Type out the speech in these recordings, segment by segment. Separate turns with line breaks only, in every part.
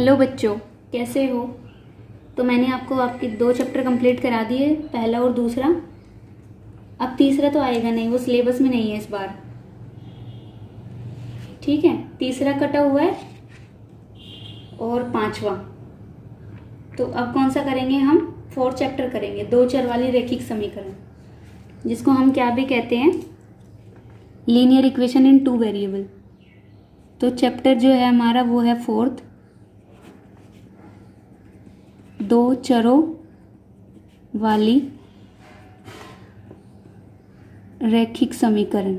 Hello बच्चों, कैसे हो। तो मैंने आपको आपके 2 चैप्टर कंप्लीट करा दिए, पहला और दूसरा। अब तीसरा तो आएगा नहीं, वो सिलेबस में नहीं है इस बार। ठीक है, तीसरा कटा हुआ है और 5वां। तो अब कौन सा करेंगे हम? 4th चैप्टर करेंगे, 2 चर वाली रैखिक समीकरण, जिसको हम क्या भी कहते हैं, लीनियर इक्वेशन इन 2 वेरिएबल। तो चैप्टर जो है हमारा वो है 4th, 2 चरों वाली रैखिक समीकरण।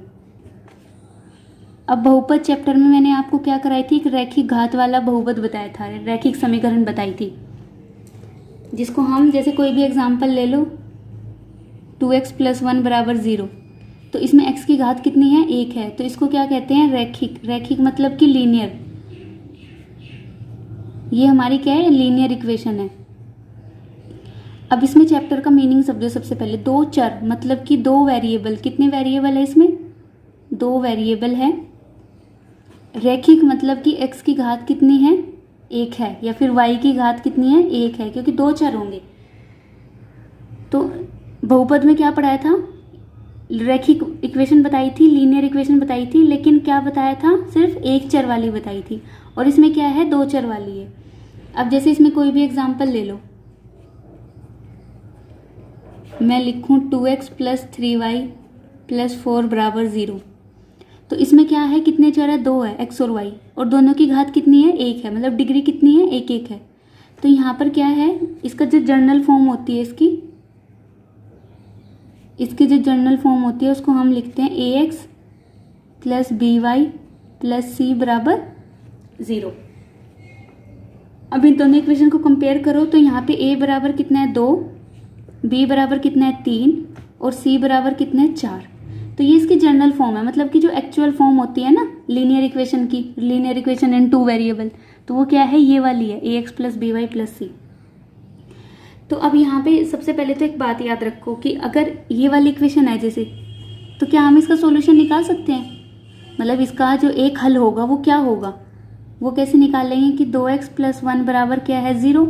अब बहुपद चैप्टर में मैंने आपको क्या कराई थी, एक रैखिक घात वाला बहुपद बताया था, रैखिक समीकरण बताई थी, जिसको हम जैसे कोई भी एग्जांपल ले लो, 2x + 1 = 0। तो इसमें x की घात कितनी है? 1 है। तो इसको क्या कहते हैं? रैखिक। रैखिक मतलब कि लीनियर। ये हमारी क्या है? लीनियर इक्वेशन है। अब इसमें चैप्टर का मीनिंग समझो। सबसे पहले 2 चर मतलब कि 2 वेरिएबल। कितने वेरिएबल है इसमें? 2 वेरिएबल है। रैखिक मतलब कि x की घात कितनी है? 1 है, या फिर y की घात कितनी है? 1 है, क्योंकि 2 चर होंगे। तो बहुपद में क्या पढ़ाया था? रैखिक इक्वेशन बताई थी, लीनियर इक्वेशन बताई थी, लेकिन क्या बताया था? सिर्फ 1 चर वाली बताई थी। और इसमें क्या है? 2 चर वाली है। अब जैसे इसमें कोई भी एग्जांपल ले लो, मैं लिखूं 2x + 3y + 4 = 0। तो इसमें क्या है? कितने चर है? 2 है, x और y, और दोनों की घात कितनी है? 1 है, मतलब डिग्री कितनी है? 1 है। तो यहाँ पर क्या है? इसका जो जनरल फॉर्म होती है, इसकी जो जनरल फॉर्म होती है उसको हम लिखते हैं ax + by + c = 0। अब इन दोनों इक्वेशन को कंपेयर करो तो यहाँ पे a बराबर कितना है? 2, b बराबर कितना है? 3, और c बराबर कितना है? 4। तो ये इसकी जनरल फॉर्म है, मतलब कि जो एक्चुअल फॉर्म होती है ना लीनियर इक्वेशन की, लीनियर इक्वेशन इन 2 वेरिएबल, तो वो क्या है? ये वाली है, ax + by + c। तो अब यहाँ पे सबसे पहले तो एक बात याद रखो कि अगर ये वाली इक्वेशन है जैसे, तो क्या हम इसका सॉल्यूशन निकाल सकते हैं? मतलब इसका जो एक हल होगा वो क्या होगा? वो कैसे निकालेंगे कि 2x + 1 बराबर क्या है? 0।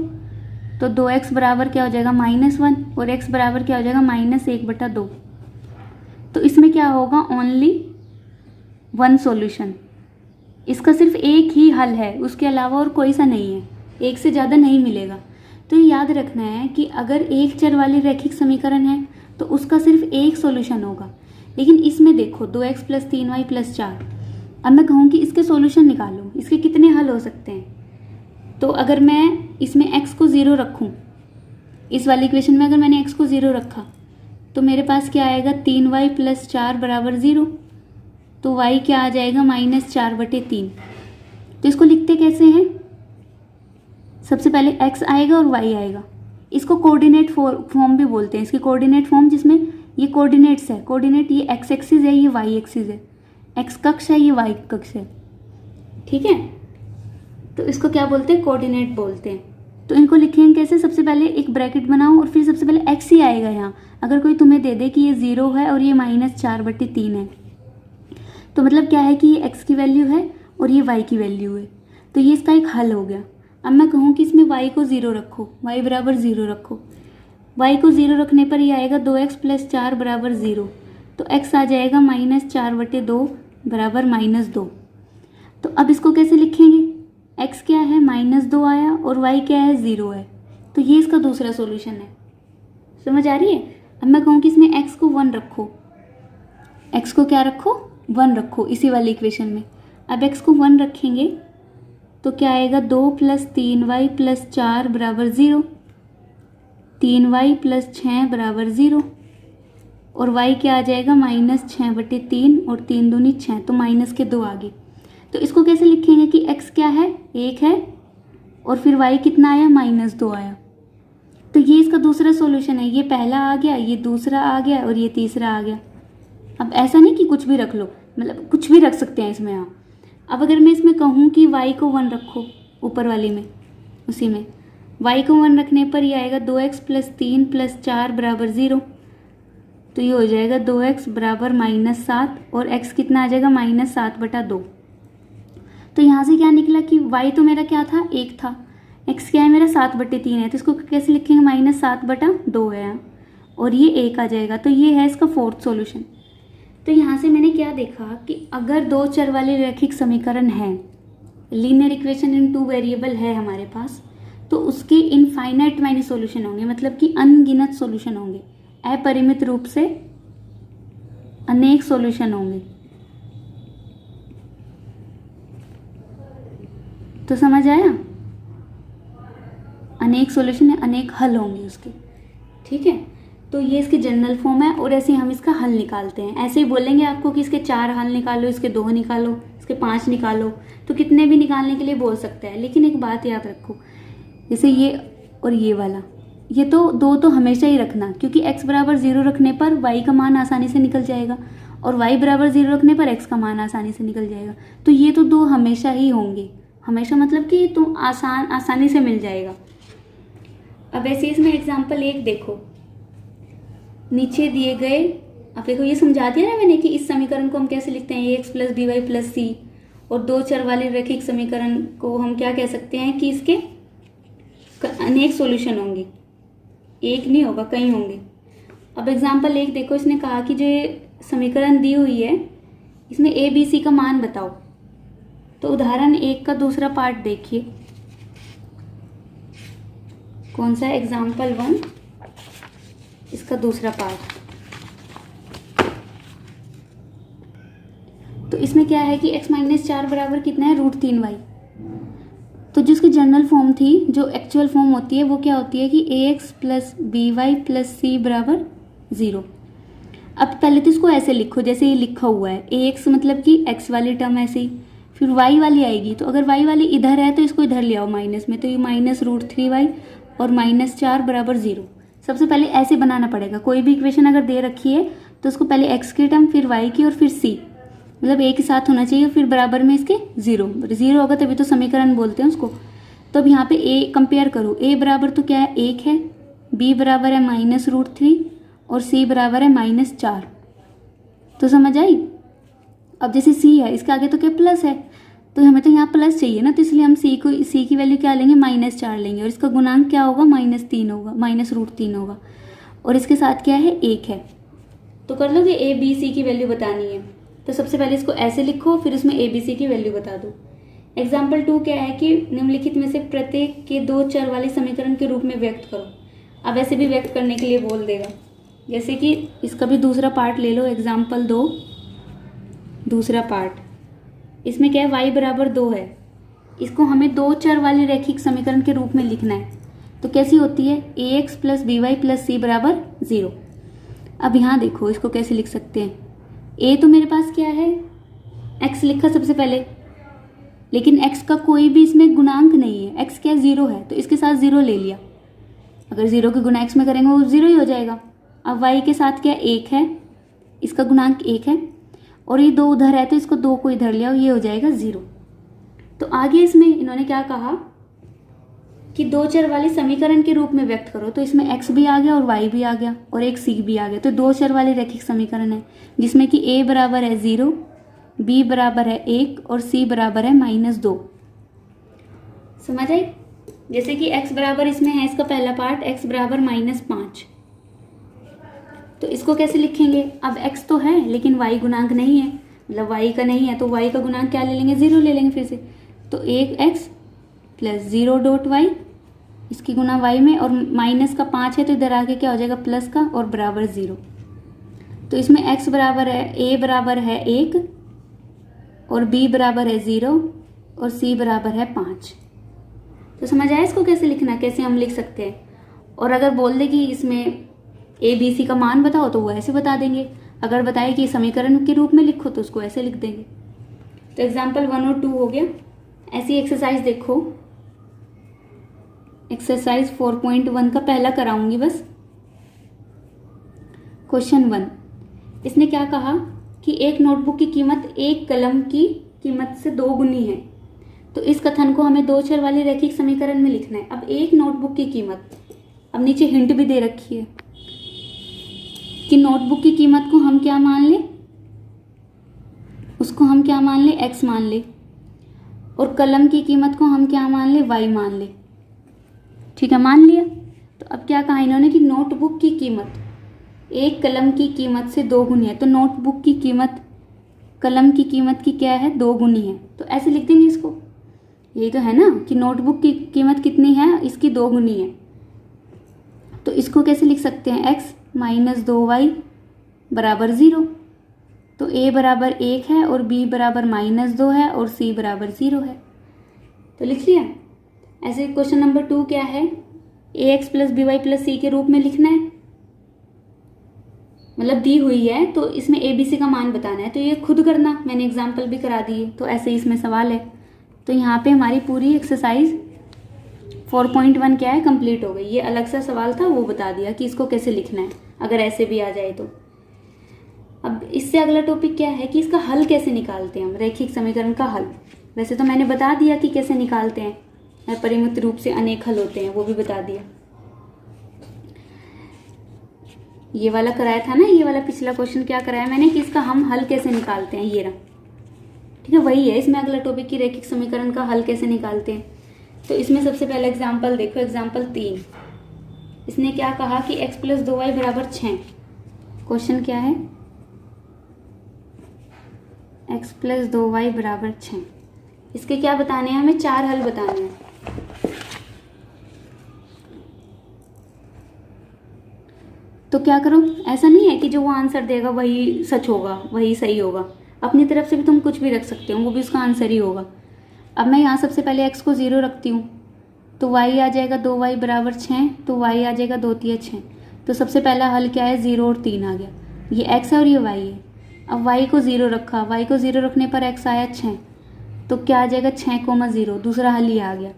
तो 2x बराबर क्या हो जाएगा? -1, और x बराबर क्या हो जाएगा? -1/2। तो इसमें क्या होगा? Only 1 solution. इसका सिर्फ एक ही हल है, उसके अलावा और कोई सा नहीं है, एक से ज़्यादा नहीं मिलेगा। तो याद रखना है कि अगर 1 चर वाली रैखिक समीकरण है तो उसका सिर्फ एक सॉल्यूशन होगा। लेकिन इसमें देखो 2x + 3y + 4। अब मैं कहूँ कि इसके सॉल्यूशन निकालो, इसके कितने हल हो सकते हैं? तो अगर मैं इसमें x को 0 रखूँ, इस वाली इक्वेशन में अगर मैंने x को 0 रखा तो मेरे पास क्या आएगा? 3y + 4 = 0। तो y क्या आ जाएगा? -4/3। तो इसको लिखते कैसे हैं? सबसे पहले x आएगा और y आएगा। इसको कोऑर्डिनेट फॉर्म भी बोलते हैं, इसकी कोऑर्डिनेट फॉर्म, जिसमें ये कोऑर्डिनेट्स है। कोऑर्डिनेट ये x एक्सिस है, ये y एक्सिस है, x कक्ष है, ये y कक्ष है। ठीक है, तो इसको क्या बोलते हैं? कोऑर्डिनेट बोलते हैं। तो इनको लिखेंगे कैसे? सबसे पहले एक ब्रैकेट बनाओ और फिर सबसे पहले x ही आएगा यहाँ। अगर कोई तुम्हें दे दे कि ये 0 है और ये -4/3 है, तो मतलब क्या है कि ये x की वैल्यू है और ये y की वैल्यू है। तो ये इसका एक हल हो गया। अब मैं कहूँ कि इसमें y को 0 रखो, y बराबर 0 रखो। y को 0 रखने पर ये आएगा 2x + 4 = 0। तो x आ जाएगा -4/2 = -2। तो अब इसको कैसे लिखेंगे? x क्या है? -2 आया, और y क्या है? 0 है। तो ये इसका दूसरा सॉल्यूशन है। समझ आ रही है? अब मैं कहूँ कि इसमें x को 1 रखो, x को क्या रखो? 1 रखो इसी वाली इक्वेशन में। अब x को 1 रखेंगे तो क्या आएगा? 2 + 3y + 4 = 0, 3y + 6 = 0, और y क्या आ जाएगा? -6/3, और 3 दूनी 6, तो -2 आ गए। तो इसको कैसे लिखेंगे कि x क्या है? 1 है, और फिर y कितना आया? -2 आया। तो ये इसका दूसरा सॉल्यूशन है। ये पहला आ गया, ये दूसरा आ गया, और ये तीसरा आ गया। अब ऐसा नहीं कि कुछ भी रख लो, मतलब कुछ भी रख सकते हैं इसमें आप। अब अगर मैं इसमें कहूँ कि y को 1 रखो, ऊपर वाली में, उसी में y को 1 रखने पर ये आएगा 2x + 3 + 4 = 0। तो ये हो जाएगा 2x = -7, और x कितना आ जाएगा? -7/2। तो यहाँ से क्या निकला कि y तो मेरा क्या था, 1 था, x क्या है मेरा 7/3 है, तो इसको कैसे लिखेंगे, -7/2 है यहाँ, और ये 1 आ जाएगा। तो ये है इसका फोर्थ सॉल्यूशन। तो यहाँ से मैंने क्या देखा कि अगर 2 चर वाले रैखिक समीकरण है, लीनियर इक्वेशन इन 2 वेरिएबल है हमारे पास, तो उसके इनफाइनाइट मैनी सॉल्यूशन होंगे, मतलब कि अनगिनत सॉल्यूशन होंगे, अपरिमित रूप से अनेक सॉल्यूशन होंगे। तो समझ आया, अनेक सॉल्यूशन है, अनेक हल होंगे उसके, ठीक है। तो ये इसकी जनरल फॉर्म है, और ऐसे ही हम इसका हल निकालते हैं। ऐसे ही बोलेंगे आपको कि इसके 4 हल निकालो, इसके 2 निकालो, इसके 5 निकालो, तो कितने भी निकालने के लिए बोल सकते हैं। लेकिन एक बात याद रखो, जैसे ये और ये वाला, ये तो 2 तो हमेशा ही रखना, क्योंकि x बराबर 0 रखने पर y का मान आसानी से निकल जाएगा, और y बराबर 0 रखने पर x का मान आसानी से निकल जाएगा। तो ये तो 2 हमेशा ही होंगे, हमेशा मतलब कि तुम आसानी से मिल जाएगा। अब ऐसे इसमें एग्जाम्पल 1 देखो, नीचे दिए गए, अब देखो ये समझा दिया ना मैंने कि इस समीकरण को हम कैसे लिखते हैं, ax + by + c, और 2 चर वाले रैखिक समीकरण को हम क्या कह सकते हैं कि इसके अनेक सॉल्यूशन होंगे, एक नहीं होगा, कई होंगे। अब एग्जाम्पल 1 देखो, इसने कहा कि जो ये समीकरण दी हुई है इसमें a b c का मान बताओ। तो उदाहरण 1 का दूसरा पार्ट देखिए, कौन सा, एग्जाम्पल 1, इसका दूसरा पार्ट। तो इसमें क्या है कि x - 4 बराबर कितना है, √3y। तो जो इसकी जनरल फॉर्म थी, जो एक्चुअल फॉर्म होती है वो क्या होती है कि ax + by + c बराबर 0। अब पहले तो इसको ऐसे लिखो जैसे ये लिखा हुआ है, ax मतलब कि x वाली टर्म ऐसे ही, फिर y वाली आएगी, तो अगर y वाली इधर है तो इसको इधर ले आओ माइनस में, तो ये -√3y और -4 बराबर 0। सबसे पहले ऐसे बनाना पड़ेगा, कोई भी इक्वेशन अगर दे रखी है तो उसको पहले x की टर्म, फिर y की, और फिर c, मतलब एक ही साथ होना चाहिए, फिर बराबर में इसके 0 होगा तभी तो समीकरण बोलते हैं उसको। तो अब यहाँ पे a कंपेयर करो, a बराबर तो क्या है, 1 है, b बराबर है -√3 और c बराबर है -4। तो समझ आई। अब जैसे c है, इसके आगे तो क्या प्लस है, तो हमें तो यहाँ प्लस चाहिए ना, तो इसलिए हम c की वैल्यू क्या लेंगे, -4 लेंगे, और इसका गुणांक क्या होगा, -3 होगा, -√3 होगा, और इसके साथ क्या है, 1 है। तो कर लो कि a b c की वैल्यू बतानी है, तो सबसे पहले इसको ऐसे लिखो, फिर उसमें a b c की वैल्यू बता दो। एग्जाम्पल 2 क्या है कि निम्नलिखित में से प्रत्येक के 2 चर वाले समीकरण के रूप में व्यक्त करो। अब ऐसे भी व्यक्त करने के लिए बोल देगा, जैसे कि इसका भी दूसरा पार्ट ले लो, एग्जाम्पल 2 दूसरा पार्ट। इसमें क्या है, y बराबर 2 है, इसको हमें 2 चर वाले रैखिक समीकरण के रूप में लिखना है। तो कैसी होती है, ax + by + c बराबर 0। अब यहाँ देखो इसको कैसे लिख सकते हैं, a तो मेरे पास क्या है, x लिखा सबसे पहले, लेकिन x का कोई भी इसमें गुणांक नहीं है, x क्या 0 है, तो इसके साथ 0 ले लिया, अगर 0 के गुणा x में करेंगे वो 0 ही हो जाएगा। अब y के साथ क्या 1 है, इसका गुणांक 1 है, और ये 2 उधर है तो इसको 2 को इधर ले आओ, ये हो जाएगा 0। तो आगे इसमें इन्होंने क्या कहा कि 2 चर वाले समीकरण के रूप में व्यक्त करो, तो इसमें x भी आ गया और y भी आ गया और एक c भी आ गया। तो 2 चर वाले रैखिक समीकरण है जिसमें कि a बराबर है 0, b बराबर है 1 और c बराबर है -2। समझ आई। जैसे कि x बराबर इसमें है, इसका पहला पार्ट x बराबर -5, तो इसको कैसे लिखेंगे, अब x तो है लेकिन y गुणांक नहीं है, मतलब y का नहीं है, तो y का गुणांक क्या ले लेंगे, 0 ले लेंगे फिर से। तो 1x + 0.y, इसकी गुना y में, और माइनस का 5 है तो इधर आके क्या हो जाएगा, प्लस का, और बराबर 0। तो इसमें x बराबर है, a बराबर है 1 और b बराबर है 0 और c बराबर है 5। तो समझ आया इसको कैसे लिखना, कैसे हम लिख सकते हैं। और अगर बोल दे कि इसमें a b c का मान बताओ तो वो ऐसे बता देंगे, अगर बताए कि समीकरण के रूप में लिखो तो उसको ऐसे लिख देंगे। तो एग्जाम्पल 1 और 2 हो गया। ऐसी एक्सरसाइज देखो, एक्सरसाइज 4.1 का पहला कराऊंगी बस। क्वेश्चन 1, इसने क्या कहा कि एक नोटबुक की कीमत एक कलम की कीमत से 2 गुनी है। तो इस कथन को हमें 2 चर वाले रैखिक समीकरण में लिखना है। अब एक नोटबुक की कीमत, अब नीचे हिंट भी दे रखी है कि नोटबुक की कीमत को हम क्या मान लें, उसको हम क्या मान लें, x मान लें। और कलम की कीमत को हम क्या मान ले, y मान ले। ठीक है, मान लिया। तो अब क्या कहा इन्होंने कि नोटबुक की कीमत एक कलम की कीमत से 2 गुनी है। तो नोटबुक की कीमत कलम की कीमत की क्या है, 2 गुनी है। तो ऐसे लिख देंगे इसको, यही तो है ना कि नोटबुक की कीमत कितनी है, इसकी 2 गुनी है। तो इसको कैसे लिख सकते हैं, x माइनस 2y बराबर 0। तो a बराबर 1 है और b बराबर -2 है और c बराबर 0 है। तो लिख लिया। ऐसे क्वेश्चन नंबर 2 क्या है, ax plus by plus c के रूप में लिखना है। मतलब दी हुई है तो इसमें abc का मान बताना है। तो ये खुद करना, मैंने एग्जाम्पल भी करा दी है। तो ऐसे ही इसमें सवाल है। तो यहाँ पे हमारी पूरी एक्सरसाइज 4.1 क्या है, कंप्लीट हो गई। ये अलग सा सवाल था, वो बता दिया कि इसको कैसे लिखना है अगर ऐसे भी आ जाए तो। अब इससे अगला टॉपिक क्या है कि इसका हल कैसे निकालते हैं हम, रैखिक समीकरण का हल। वैसे तो मैंने बता दिया कि कैसे निकालते हैं, परिमित रूप से अनेक हल होते हैं, वो भी बता दिया। ये वाला कराया था ना, ये वाला पिछला क्वेश्चन क्या कराया मैंने कि इसका हम हल कैसे निकालते हैं, ये रहा। ठीक है, वही है इसमें अगला टॉपिक की रैखिक समीकरण का हल कैसे निकालते हैं। तो इसमें सबसे पहले एग्जाम्पल देखो, एग्जाम्पल 3। इसने क्या कहा कि x प्लस 2y बराबर 6। क्वेश्चन क्या है, x प्लस 2y बराबर 6। इसके क्या बताने हैं हमें, 4 हल बताने हैं। तो क्या करो, ऐसा नहीं है कि जो वो आंसर देगा वही सच होगा, वही सही होगा। अपनी तरफ से भी तुम कुछ भी रख सकते हो, वो भी उसका आंसर ही होगा। अब मैं यहाँ सबसे पहले x को 0 रखती हूँ, तो y आ जाएगा 2y बराबर 6। तो y आ जाएगा 2 3 6। तो सबसे पहला हल क्या है, 0 और 3 आ गया। ये x है और ये y है। अब y को 0 रखा, y को 0 रखने पर x आया 6। तो क्या आ जाएगा, 6,0। दूसरा हल ये आ गया।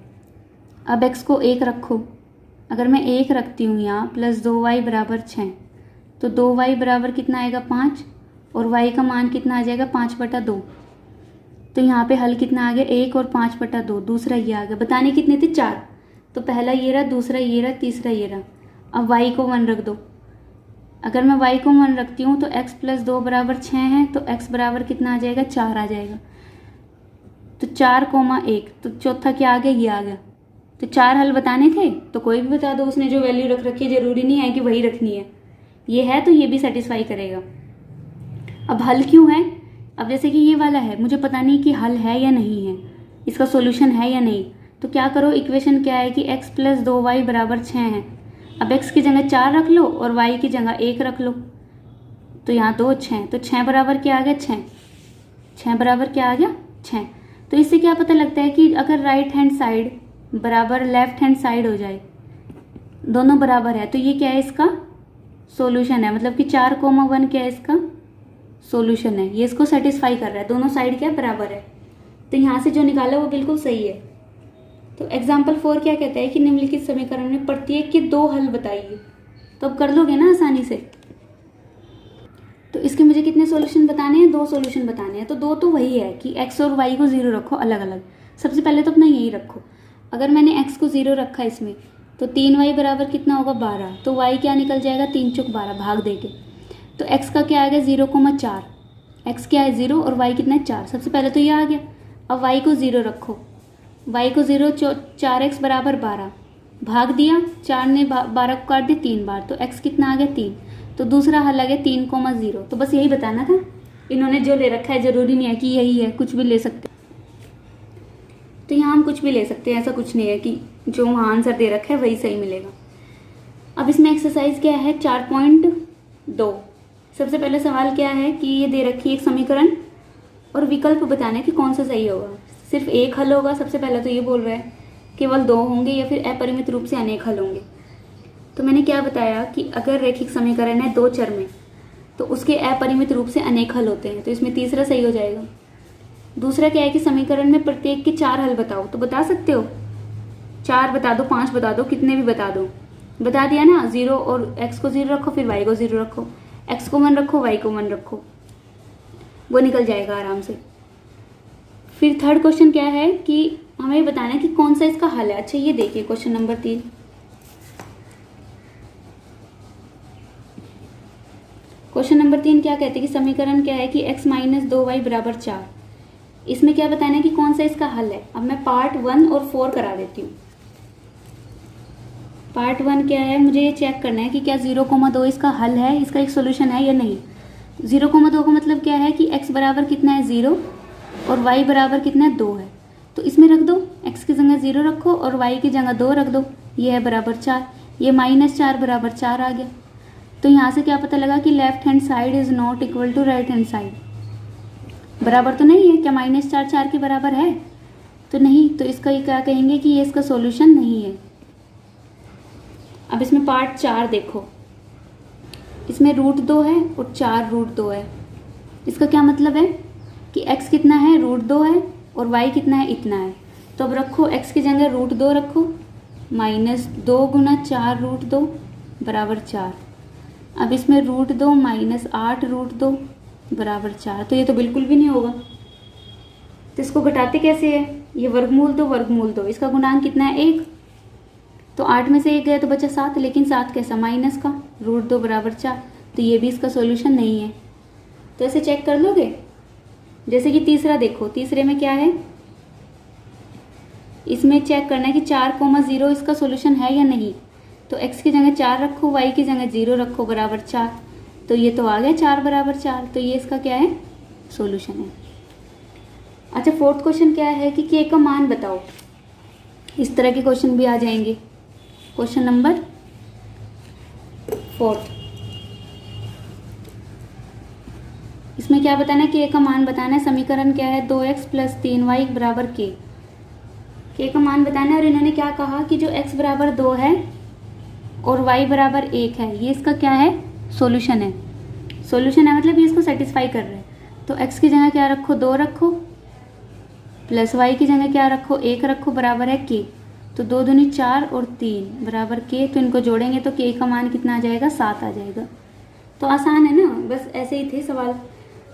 अब x को 1 रखो, अगर मैं 1 रखती हूँ यहाँ प्लस 2y बराबर 6, तो 2y बराबर कितना आएगा, 5। और y का मान कितना आ जाएगा, 5/2। तो यहाँ पे हल कितना आ गया, 1 और 5/2। दूसरा ये आ गया। बताने कितने थे, 4। तो पहला ये रहा, दूसरा ये रहा, तीसरा ये रहा। अब y को 1 रख दो। अगर मैं y को 1 रखती हूँ तो x प्लस 2 बराबर 6 है। तो x बराबर कितना आ जाएगा, 4 आ जाएगा। तो 4,1। तो चौथा क्या आ गया, ये आ गया। तो 4 हल बताने थे, तो कोई भी बता दो, उसने जो वैल्यू रख रखी है जरूरी नहीं है कि वही रखनी है। ये है तो ये भी सेटिस्फाई करेगा। अब हल क्यों है, अब जैसे कि ये वाला है, मुझे पता नहीं कि हल है या नहीं है, इसका सॉल्यूशन है या नहीं। तो क्या करो, इक्वेशन क्या है कि x प्लस 2y बराबर 6 है। अब x की जगह 4 रख लो और y की जगह 1 रख लो। तो यहाँ 2 6, तो 6 बराबर क्या आ गया, 6। 6 बराबर क्या आ गया, 6। तो इससे क्या पता लगता है कि अगर राइट हैंड साइड बराबर लेफ्ट हैंड साइड हो जाए, दोनों बराबर है, तो ये क्या है, इसका सॉल्यूशन है। मतलब कि 4,1 क्या है, इसका सॉल्यूशन है। ये इसको सेटिस्फाई कर रहा है, दोनों साइड क्या बराबर है। तो यहाँ से जो निकाला वो बिल्कुल सही है। तो एग्जाम्पल 4 क्या कहता है कि निम्नलिखित समीकरण में प्रत्येक के 2 हल बताइए। तो अब कर लोगे ना आसानी से। तो इसके मुझे कितने सॉल्यूशन बताने हैं, 2 सॉल्यूशन बताने हैं। तो 2 तो वही है कि x और y को 0 रखो अलग अलग। सबसे पहले तो अपना यही रखो। अगर मैंने x को 0 रखा इसमें, तो 3y बराबर कितना होगा, 12। तो y क्या निकल जाएगा, 3 चौक 12, भाग देके। तो x का क्या आ गया, 0,4। x क्या है, 0 और y कितना है, 4। सबसे पहले तो ये आ गया। अब y को 0 रखो, y को 0, 4x बराबर 12, भाग दिया। 4 ने 12 को काट दिया 3 बार। तो x कितना आ गया, 3। तो दूसरा हल आ गया 3,0। तो बस यही बताना था। इन्होंने जो ले रखा है जरूरी नहीं है कि यही है, कुछ भी ले सकते। तो यहाँ हम कुछ भी ले सकते हैं, ऐसा कुछ नहीं है कि जो वहाँ आंसर दे रखा है वही सही मिलेगा। अब इसमें एक्सरसाइज क्या है, 4.2। सबसे पहले सवाल क्या है कि ये दे रखी है एक समीकरण और विकल्प बताने कि कौन सा सही होगा। सिर्फ एक हल होगा, सबसे पहले तो ये बोल रहा है केवल 2 होंगे या फिर अपरिमित रूप से अनेक हल होंगे। तो मैंने क्या बताया कि अगर रैखिक समीकरण है 2 चर में तो उसके अपरिमित रूप से अनेक हल होते हैं। तो इसमें तीसरा सही हो जाएगा। दूसरा क्या है कि समीकरण में प्रत्येक के 4 हल बताओ। तो बता सकते हो, 4 बता दो, 5 बता दो, कितने भी बता दो। बता दिया ना, 0 और x को 0 रखो, फिर y को 0 रखो, x को 1 रखो, y को 1 रखो, वो निकल जाएगा आराम से। फिर थर्ड क्वेश्चन क्या है कि हमें बताना है कि कौन सा इसका हल है। अच्छा ये देखिए क्वेश्चन नंबर 3। क्वेश्चन नंबर 3 क्या कहते हैं कि समीकरण क्या है कि x माइनस 2y बराबर 4। इसमें क्या बताना है कि कौन सा इसका हल है। अब मैं पार्ट 1 और 4 करा देती हूँ। पार्ट 1 क्या है, मुझे ये चेक करना है कि क्या 0,2 इसका हल है, इसका एक सोल्यूशन है या नहीं। 0,2 का मतलब क्या है कि x बराबर कितना है 0 और y बराबर कितना है 2 है। तो इसमें रख दो, x की जगह 0 रखो और y की जगह 2 रख दो, ये है बराबर 4, ये -4 बराबर 4 आ गया। तो यहाँ से क्या पता लगा कि left hand side is not equal to right hand side. बराबर तो नहीं है, क्या -4 4 के बराबर है? तो नहीं, तो इसका ये क्या कहेंगे कि ये इसका सॉल्यूशन नहीं है। अब इसमें पार्ट 4 देखो, इसमें √2 है और 4 √2 है। इसका क्या मतलब है कि x कितना है √2 है और y कितना है इतना है। तो अब रखो x की जगह √2 रखो, -2 गुना 4 √2 बराबर 4। अब इसमें √2 -8 √2 बराबर 4। तो ये तो बिल्कुल भी नहीं होगा। तो इसको घटाते कैसे है, ये वर्गमूल दो, इसका गुणांक कितना है 1। तो 8 में से 1 गया तो बचा 7, लेकिन 7 कैसा, माइनस का, √2 बराबर 4। तो ये भी इसका सॉल्यूशन नहीं है। तो ऐसे चेक कर लोगे। जैसे कि तीसरा देखो, तीसरे में क्या है, इसमें चेक करना है कि 4,0 इसका सॉल्यूशन है या नहीं। तो x की जगह 4 रखो, y की जगह 0 रखो, बराबर 4। तो ये तो आ गया 4 बराबर 4। तो ये इसका क्या है, सॉल्यूशन है। अच्छा, फोर्थ क्वेश्चन क्या है कि k का मान बताओ। इस तरह के क्वेश्चन भी आ जाएंगे। क्वेश्चन नंबर 4, इसमें क्या बताना है, k का मान बताना है। समीकरण क्या है, 2x + 3y बराबर k का मान बताना है। और इन्होंने क्या कहा कि जो x बराबर 2 है और y बराबर 1 है, ये इसका क्या है, सॉल्यूशन है। सॉल्यूशन है मतलब ये इसको सेटिस्फाई कर रहे हैं। तो x की जगह क्या रखो, 2 रखो, प्लस y की जगह क्या रखो, 1 रखो, बराबर है k। तो 2 दूनी 4 और 3 बराबर k। तो इनको जोड़ेंगे तो k का मान कितना आ जाएगा, 7 आ जाएगा। तो आसान है ना, बस ऐसे ही थे सवाल।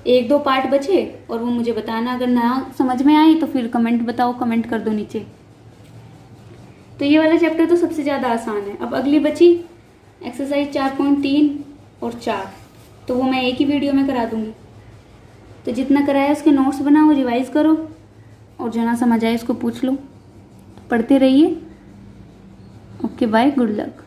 1-2 पार्ट बचे और वो मुझे बताना। अगर ना समझ में आए तो फिर कमेंट बताओ, कमेंट कर दो नीचे। तो ये वाला चैप्टर तो सबसे ज़्यादा आसान है। अब अगली बची एक्सरसाइज 4.3 और 4, तो वो मैं एक ही वीडियो में करा दूंगी। तो जितना कराया उसके नोट्स बनाओ, रिवाइज करो और जो ना समझ आए उसको पूछ लो। पढ़ते रहिए। Okay, bye, good luck.